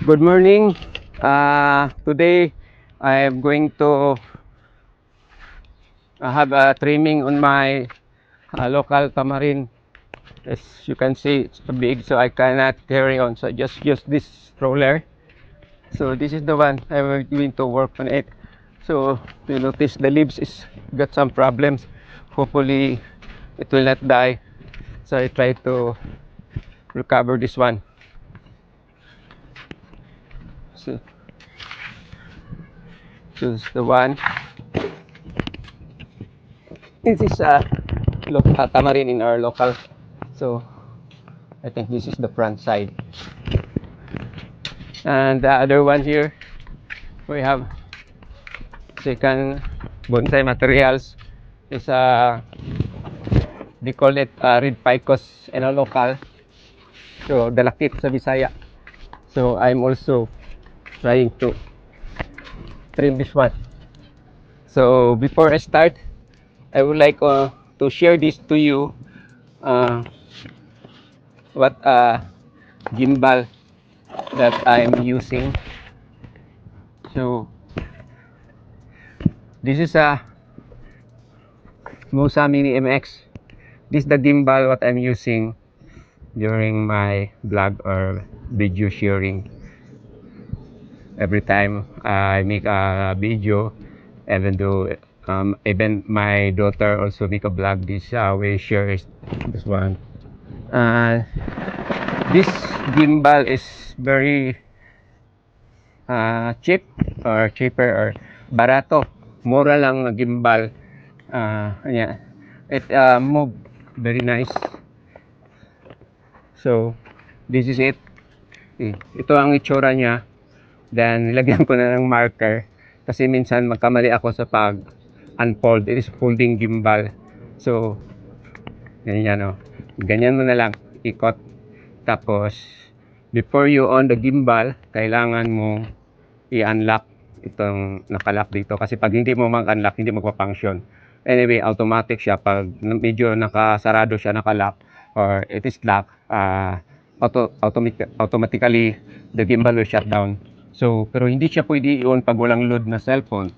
Good morning. Today I am going to have a trimming on my local tamarin. As you can see, it's too big, so I cannot carry on. So I just use this roller. So this is the one I'm going to work on it. So you notice the leaves is got some problems. Hopefully it will not die. So I try to recover this one. So this is the one. This is tamarin in our local. So I think this is the front side. And the other one here, we have second bonsai materials. Is they call it red ficus in our local. So dalakit sa Bisaya. So I'm also trying to trim this one. So before I start, I would like to share this to you. What gimbal that I'm using. So this is a Mosa Mini MX. This is the gimbal what I'm using during my vlog or video sharing. Every time I make a video, even though even my daughter also make a vlog, this we share this one. This gimbal is very cheap or cheaper or barato, mura lang gimbal. Yeah, it move very nice. So this is it. Ito ang itsura niya. Then nilagyan ko na ng marker kasi minsan magkamali ako sa pag unfold. It is folding gimbal. So ganyan, oh. Ganyan mo na lang ikot. Tapos before you on the gimbal, kailangan mo i-unlock itong nakalock dito kasi pag hindi mo mag-unlock, hindi magpa-function. Anyway, automatic siya pag medyo nakasarado siya, nakalock or it is locked, automatically the gimbal will shut down. So pero hindi siya pwede i-on pag walang load na cellphone.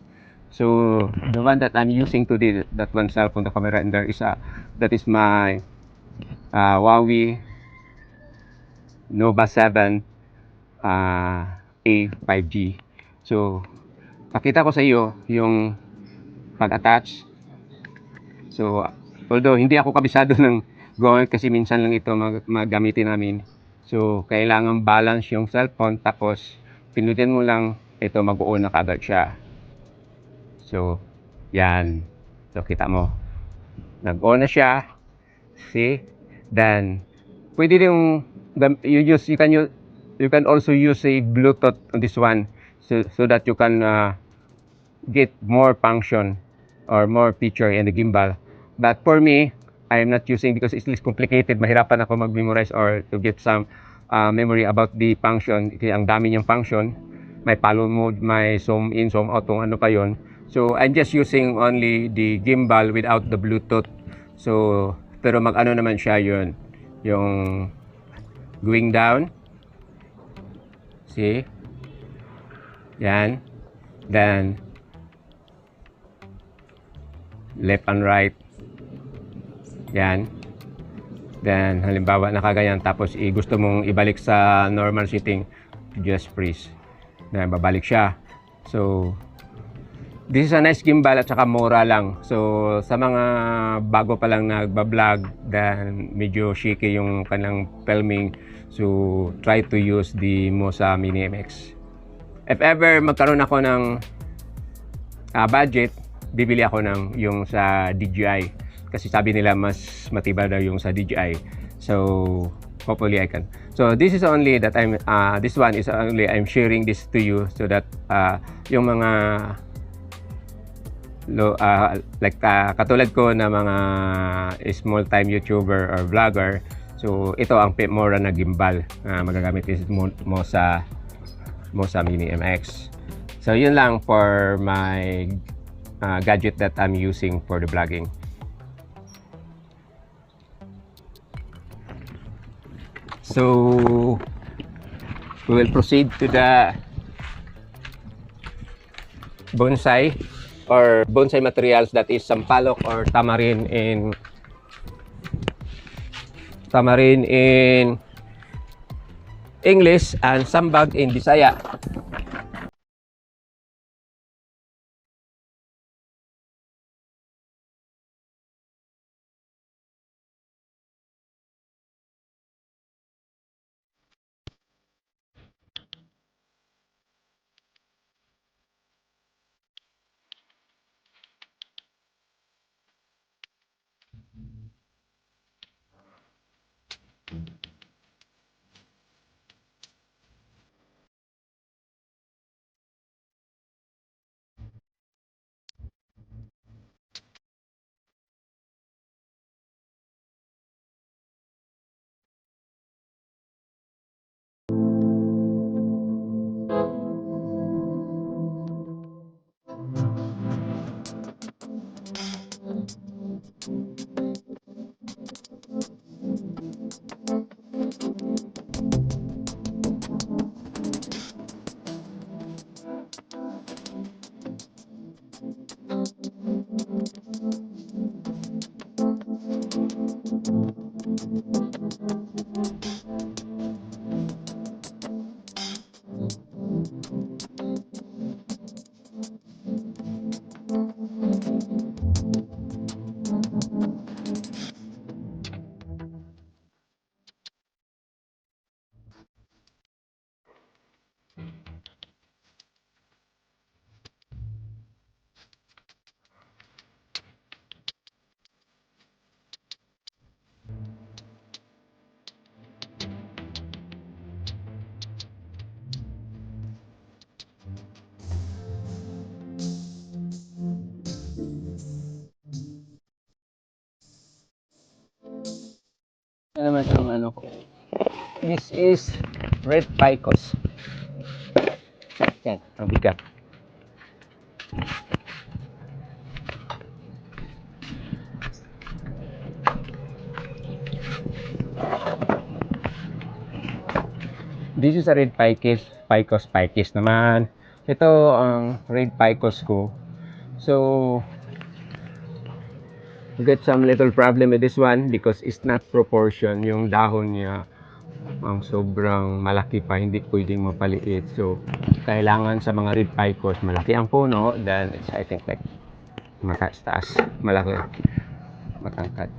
So the one that I'm using today, that one cellphone, the camera in there is that is my Huawei Nova 7 A 5G. So pakita ko sa iyo yung pag-attach. So although hindi ako kabisado ng gawin kasi minsan lang ito magamitin namin. So kailangan balance yung cellphone, tapos pinutin mo lang ito, mag-on na kagad siya. So yan. So kita mo, nag-on na siya. See? Then pwede yung you can also use a Bluetooth on this one, so that you can get more function or more feature in the gimbal. But for me, I am not using because it's less complicated. Mahirapan ako mag-memorize or to get some memory about the function. Kasi ang dami niyang function. May follow mode, may zoom in, zoom out, kung ano pa yon. So I'm just using only the gimbal without the Bluetooth. So pero mag-ano naman siya yun, yung going down. See? Yan. Then left and right. Yan. Then halimbawa nakaganyan, tapos gusto mong ibalik sa normal setting, just freeze. Then babalik siya. So this is a nice gimbal at saka mura lang. So sa mga bago pa lang nagba-vlog, then medyo shaky yung kanilang filming, so try to use the Mosa Mini MX. If ever magkaroon ako ng budget, bibili ako ng yung sa DJI kasi sabi nila mas matibay daw yung sa DJI. So hopefully I can. So this is only that this one is only I'm sharing this to you so that yung mga katulad ko na mga small time YouTuber or vlogger, so ito ang mura na gimbal magagamit is Mosa Mini MX. So yun lang for my gadget that I'm using for the vlogging. So we will proceed to the bonsai or bonsai materials, that is sampalok or tamarin in English and sambag in Bisaya. Ano naman ang ano ko? This is red picos. Yan, ang bigat. This is a red picos naman. Ito ang red picos ko. So, get some little problem with this one because it's not proportion. Yung dahon niya ang sobrang malaki pa, hindi pwedeng mapaliit. So, kailangan sa mga red picos, malaki ang puno, then it's, I think, like mataas, malaki, matangkad.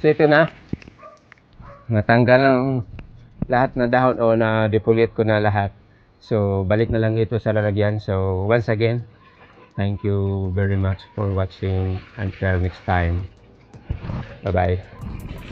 So ito na, natanggal ang lahat na dahon o na depulate ko na lahat. So balik na lang ito sa lalagyan. So once again, thank you very much for watching. Until next time. Bye bye.